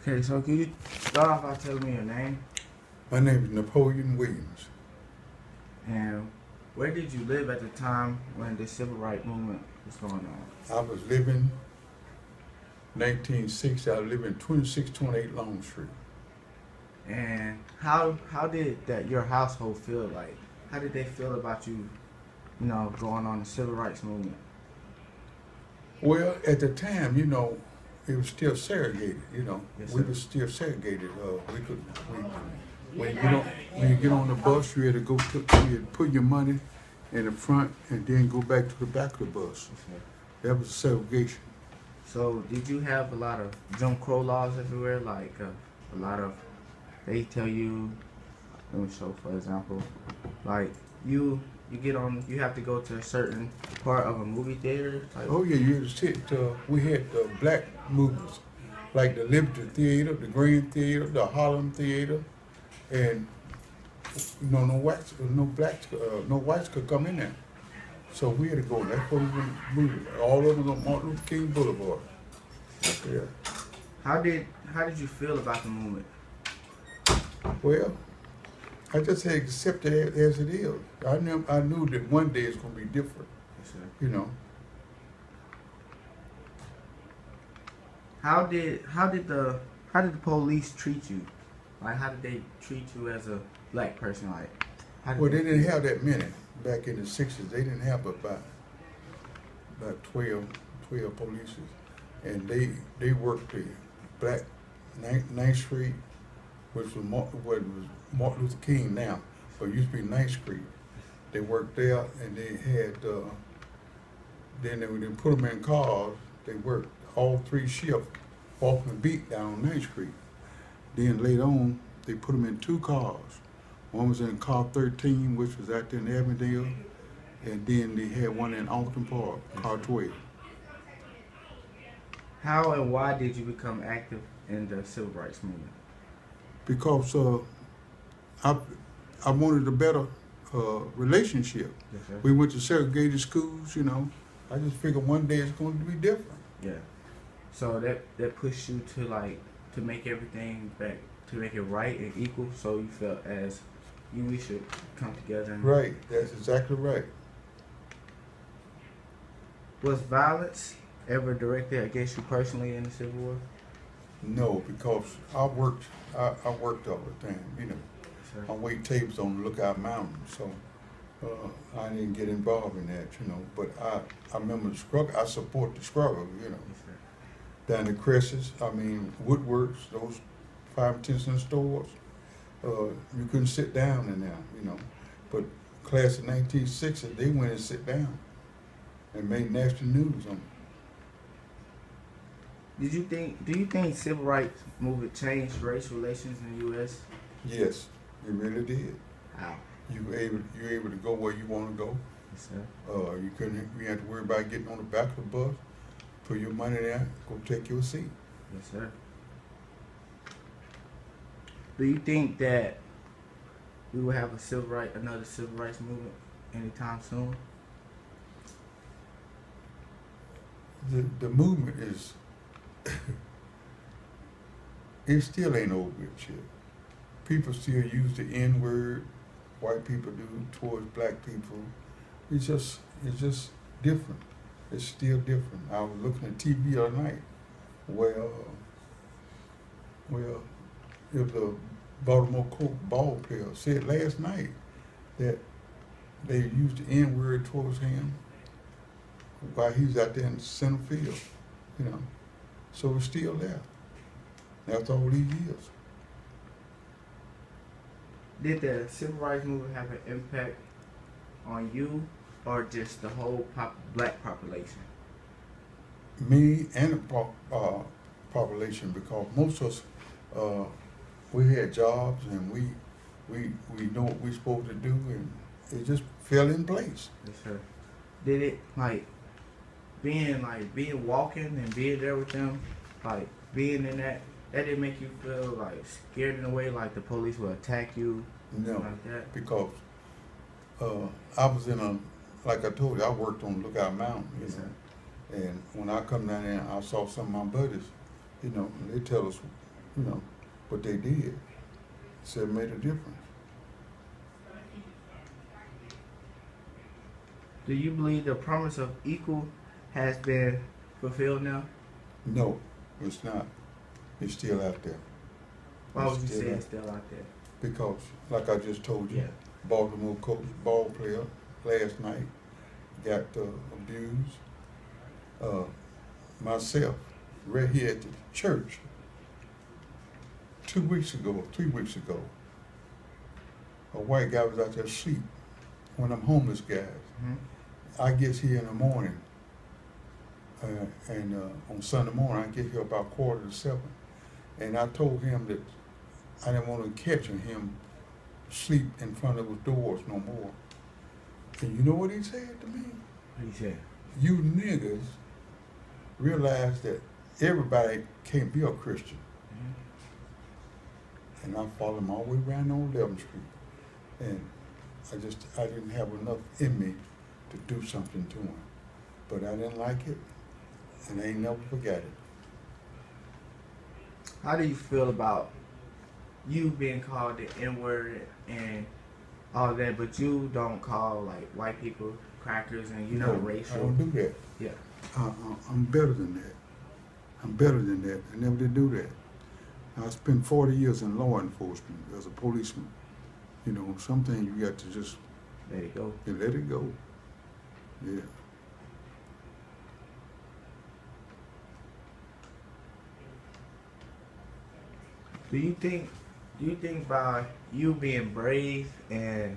Okay, so can you start off by telling me your name My name is Napoleon Williams. and where did you live at the time when the civil rights movement was going on? I was living 1960. I live in 2628 Long Street. And how did that your household feel like? How did they feel about you, going on the civil rights movement? Well, at the time, it was still segregated. Yes, We sir. were still segregated. When you get on the bus, you had to you had to put your money in the front and then go back to the back of the bus. Yes, sir. That was segregation. So did you have a lot of Jim Crow laws everywhere? Like a lot of, they tell you, let me show for example, like you get on, you have to go to a certain part of a movie theater. Type. Oh yeah, you had to sit. We had black movies, like the Liberty Theater, the Grand Theater, the Harlem Theater, and no whites, no blacks, no whites could come in there. So we had to go. That's where we went to movies. All of them on Martin Luther King Boulevard. Yeah. How did you feel about the movement? Well, I just had to accept it as it is. I knew that one day it's going to be different. Yes, sir. You know. How did the police treat you? Like how did they treat you as a black person? Like Well, they didn't have that many back in the 60s. They didn't have about 12 police. And they worked the black 9th Street, which was Martin Luther King now, but it used to be 9th Street. They worked there, and they had, then they would put them in cars. They worked all 3 shifts, walking the beat down 9th Street. Then later on, they put them in 2 cars. One was in car 13, which was out there in Avondale, and then they had one in Alton Park, car 12. How and why did you become active in the civil rights movement? Because I wanted a better relationship. Yes, sir. We went to segregated schools, I just figured one day it's going to be different. Yeah. So that pushed you to make everything back, to make it right and equal. So you felt as we should come together. And Right, that's exactly right. Was violence ever directed against you personally in the Civil War? No, because I worked all the time, Sir. I wait tables on Lookout Mountain, so I didn't get involved in that, But I remember the struggle. I support the struggle, Yes, sir. Down the Cresses, Woodworks, those 5 and 10 cent stores. You couldn't sit down in there, But class of 1960, they went and sit down and made national news on it. Do you think civil rights movement changed race relations in the U.S.? Yes, it really did. How? You able to go where you want to go. Yes, sir. You had to worry about getting on the back of the bus, put your money there, go take your seat. Yes, sir. Do you think that we will have another civil rights movement anytime soon? The movement is it still ain't over with yet. People still use the N-word, white people do towards black people. It's just different. It's still different. I was looking at TV the other night. Well, if the Baltimore Colts ball player said last night that they used the N-word towards him while he's out there in the center field, So it's still there after all these years. Did the civil rights movement have an impact on you or just the whole black population? Me and the population, because most of us, we had jobs and we know what we're supposed to do, and it just fell in place. Yes, sir. Did it being walking and being there with them, being in that didn't make you feel scared in a way, like the police will attack you? No, like that? because I was like I told you, I worked on Lookout Mountain, Yes, sir. And when I come down there, I saw some of my buddies, they tell us you know, but they did. So it made a difference. Do you believe the promise of equal has been fulfilled now? No, it's not. It's still out there. Why would you say it's still out there? Because, like I just told you, Yeah. Baltimore coach, ball player, last night got abused. Myself, right here at the church, 2 weeks ago, 3 weeks ago, a white guy was out there asleep, one of them homeless guys. Mm-hmm. I get here in the morning, and on Sunday morning, I get here about 6:45, and I told him that I didn't want to catch him sleep in front of his doors no more. And you know what he said to me? What he said? You niggas realize that everybody can't be a Christian. Mm-hmm. And I followed him all the way around on 11th Street. And I didn't have enough in me to do something to him. But I didn't like it, and I ain't never forgot it. How do you feel about you being called the N-word and all that, but you don't call like white people crackers and you're not racial? I don't do that. Yeah. I'm better than that. I'm better than that. I never did do that. I spent 40 years in law enforcement as a policeman. You know, some things you got to just let it go. Let it go. Yeah. Do you think by you being brave and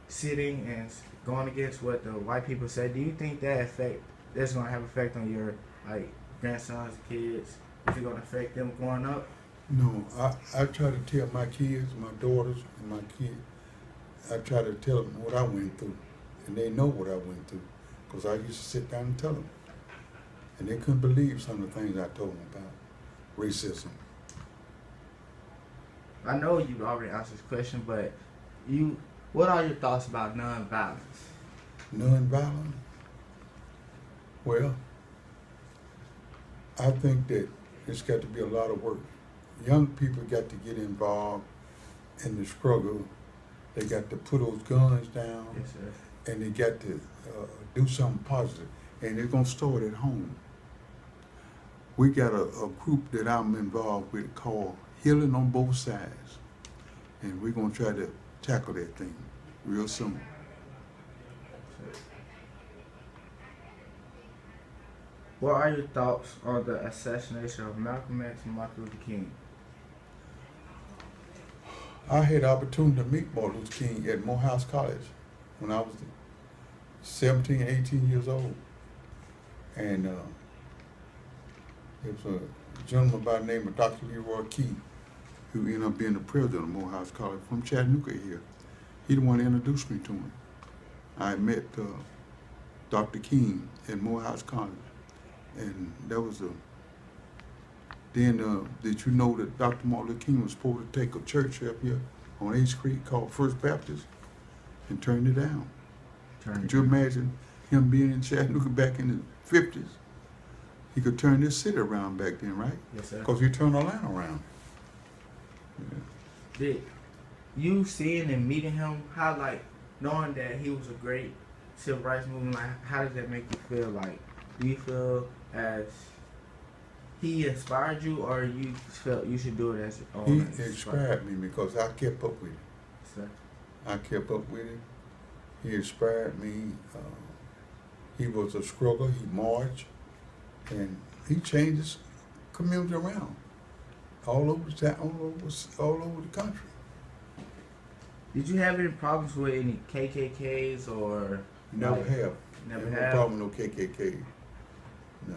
sitting and going against what the white people say, do you think that's gonna have effect on your like grandsons, kids? Is it gonna affect them growing up? No, I try to tell my kids, my daughters, and my kids, I try to tell them what I went through, and they know what I went through, because I used to sit down and tell them, and they couldn't believe some of the things I told them about racism. I know you already answered this question, but what are your thoughts about nonviolence? Nonviolent? Well, I think that it's got to be a lot of work. Young people got to get involved in the struggle. They got to put those guns down. Yes, sir. And they got to do something positive. And they're going to start at home. We got a group that I'm involved with called Healing on Both Sides. And we're going to try to tackle that thing real soon. What are your thoughts on the assassination of Malcolm X and Martin Luther King? I had the opportunity to meet Martin Luther King at Morehouse College when I was 17, 18 years old. And there was a gentleman by the name of Dr. Leroy Key, who ended up being the president of Morehouse College from Chattanooga here. He the one that introduced me to him. I met Dr. King at Morehouse College. And that was then did you know that Dr. Martin Luther King was supposed to take a church up here on 8th Street called First Baptist and turned it down? Could you imagine him being in Chattanooga back in the 50s? He could turn this city around back then, right? Yes, sir. Because he turned Atlanta around. Yeah. Did you seeing and meeting him, how like knowing that he was a great civil rights movement, like how does that make you feel? Like, do you feel as he inspired you, or you felt you should do it as your own? He inspired me because I kept up with him. Sir. I kept up with him. He inspired me. He was a struggler. He marched, and he changed his community around all over the town, all over the country. Did you have any problems with any KKKs or? Never like, have. Never no have. problem with no KKK. No.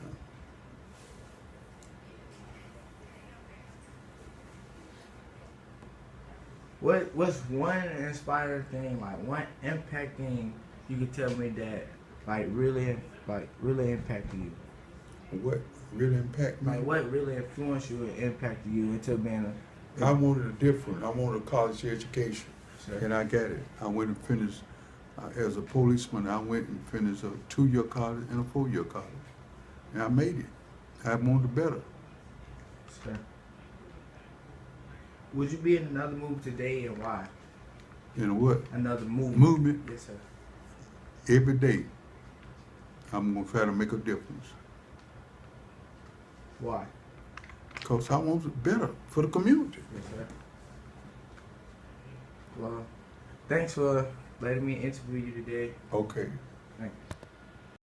What's one inspiring thing, like one impact thing you could tell me that really impacted you? What really impacted me? Like what really influenced you and impacted you into being a? I wanted I wanted a college education, Sure. and I got it. I went and finished as a policeman. I went and finished a 2-year college and a 4-year college, and I made it. I wanted better. Sure. Would you be in another movement today, and why? In what? Another movement. Movement? Yes, sir. Every day, I'm gonna try to make a difference. Why? Because I want it better for the community. Yes, sir. Well, thanks for letting me interview you today. Okay. Thank you.